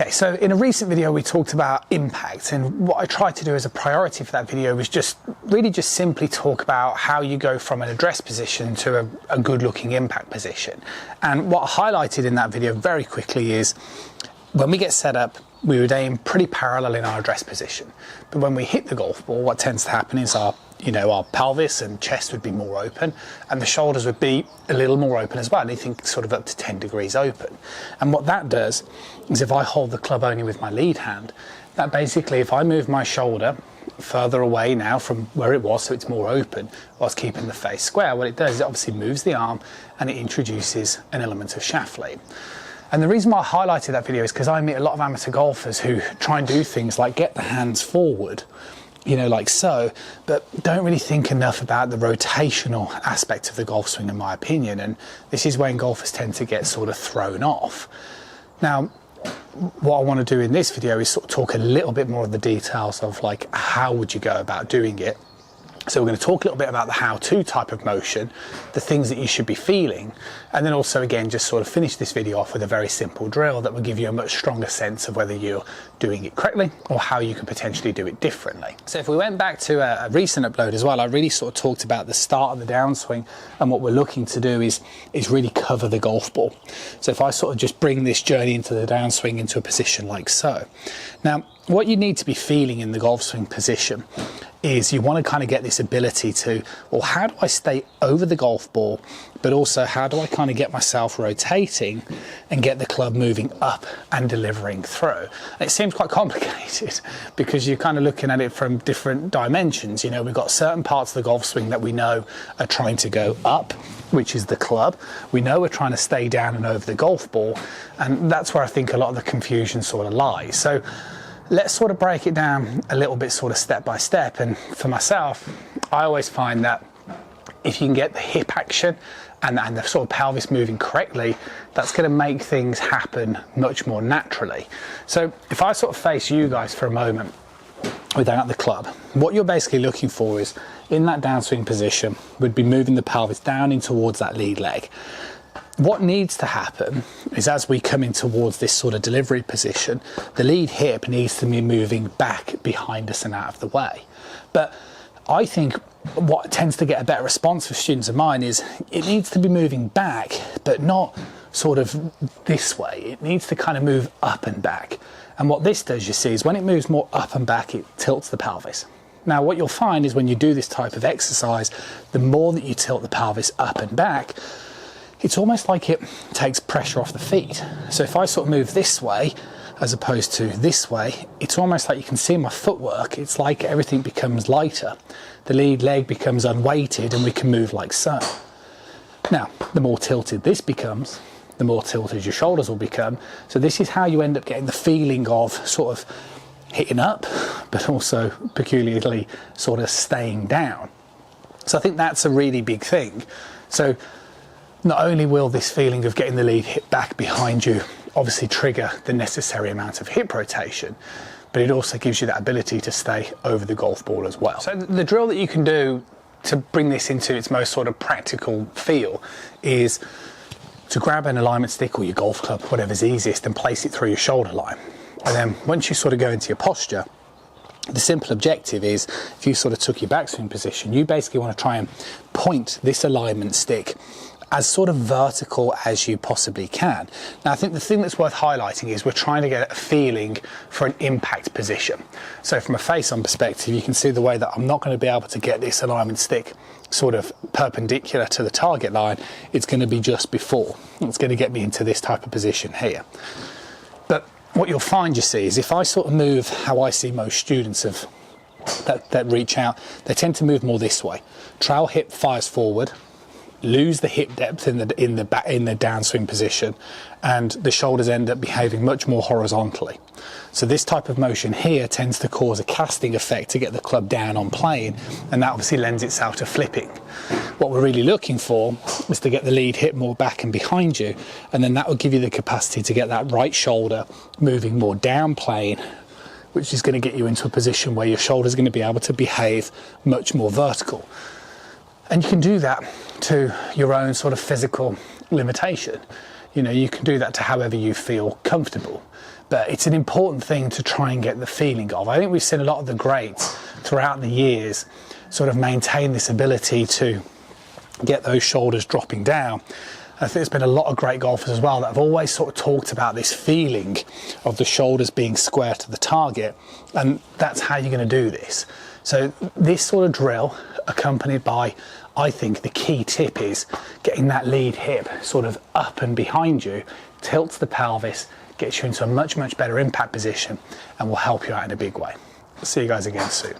Okay, so in a recent video we talked about impact, and what I tried to do as a priority for that video was just simply talk about how you go from an address position to a good looking impact position. And what I highlighted in that video very quickly is when we get set up, we would aim pretty parallel in our address position. But when we hit the golf ball, what tends to happen is our pelvis and chest would be more open, and the shoulders would be a little more open as well, anything sort of up to 10 degrees open. And what that does is if I hold the club only with my lead hand, that basically if I move my shoulder further away now from where it was so it's more open whilst keeping the face square, what it does is it obviously moves the arm and it introduces an element of shaft lean. And the reason why I highlighted that video is because I meet a lot of amateur golfers who try and do things like get the hands forward, like so, but don't really think enough about the rotational aspect of the golf swing, in my opinion. And this is when golfers tend to get sort of thrown off. Now, what I want to do in this video is sort of talk a little bit more of the details of like how would you go about doing it. So we're going to talk a little bit about the how-to type of motion, the things that you should be feeling, and then also again just sort of finish this video off with a very simple drill that will give you a much stronger sense of whether you're doing it correctly or how you could potentially do it differently. So if we went back to a recent upload as well, I really sort of talked about the start of the downswing, and what we're looking to do is really cover the golf ball. So if I sort of just bring this journey into the downswing into a position like so. Now, what you need to be feeling in the golf swing position is you want to kind of get this ability to, well, how do I stay over the golf ball, but also how do I kind of get myself rotating and get the club moving up and delivering through? And it seems quite complicated because you're kind of looking at it from different dimensions. We've got certain parts of the golf swing that we know are trying to go up, which is the club. We know we're trying to stay down and over the golf ball, and that's where I think a lot of the confusion sort of lies. So let's sort of break it down a little bit sort of step by step. And for myself, I always find that if you can get the hip action and the sort of pelvis moving correctly, that's going to make things happen much more naturally. So if I sort of face you guys for a moment without the club, what you're basically looking for is in that downswing position would be moving the pelvis down in towards that lead leg. What needs to happen is as we come in towards this sort of delivery position, the lead hip needs to be moving back behind us and out of the way. But I think what tends to get a better response for students of mine is it needs to be moving back, but not sort of this way. It needs to kind of move up and back. And what this does, you see, is when it moves more up and back, it tilts the pelvis. Now, what you'll find is when you do this type of exercise, the more that you tilt the pelvis up and back, it's almost like it takes pressure off the feet. So if I sort of move this way as opposed to this way, it's almost like you can see my footwork. It's like everything becomes lighter. The lead leg becomes unweighted and we can move like so. Now, the more tilted this becomes, the more tilted your shoulders will become. So this is how you end up getting the feeling of sort of hitting up, but also peculiarly sort of staying down. So I think that's a really big thing. So not only will this feeling of getting the lead hip back behind you obviously trigger the necessary amount of hip rotation, but it also gives you that ability to stay over the golf ball as well. So the drill that you can do to bring this into its most sort of practical feel is to grab an alignment stick or your golf club, whatever's easiest, and place it through your shoulder line. And then once you sort of go into your posture, the simple objective is, if you sort of took your backswing position, you basically want to try and point this alignment stick as sort of vertical as you possibly can. Now, I think the thing that's worth highlighting is we're trying to get a feeling for an impact position. So from a face-on perspective, you can see the way that I'm not going to be able to get this alignment stick sort of perpendicular to the target line. It's going to be just before. It's going to get me into this type of position here. But what you'll find, you see, is if I sort of move how I see most students that reach out, they tend to move more this way. Trail hip fires forward, lose the hip depth in the downswing position, and the shoulders end up behaving much more horizontally. So this type of motion here tends to cause a casting effect to get the club down on plane, and that obviously lends itself to flipping. What we're really looking for is to get the lead hip more back and behind you, and then that will give you the capacity to get that right shoulder moving more down plane, which is going to get you into a position where your shoulder is going to be able to behave much more vertical. And you can do that to your own sort of physical limitation. You can do that to however you feel comfortable. but it's an important thing to try and get the feeling of. I think we've seen a lot of the greats throughout the years sort of maintain this ability to get those shoulders dropping down. I think there's been a lot of great golfers as well that have always sort of talked about this feeling of the shoulders being square to the target, and that's how you're going to do this. So this sort of drill, accompanied by, I think the key tip is getting that lead hip sort of up and behind you, tilts the pelvis, gets you into a much better impact position, and will help you out in a big way. See you guys again soon.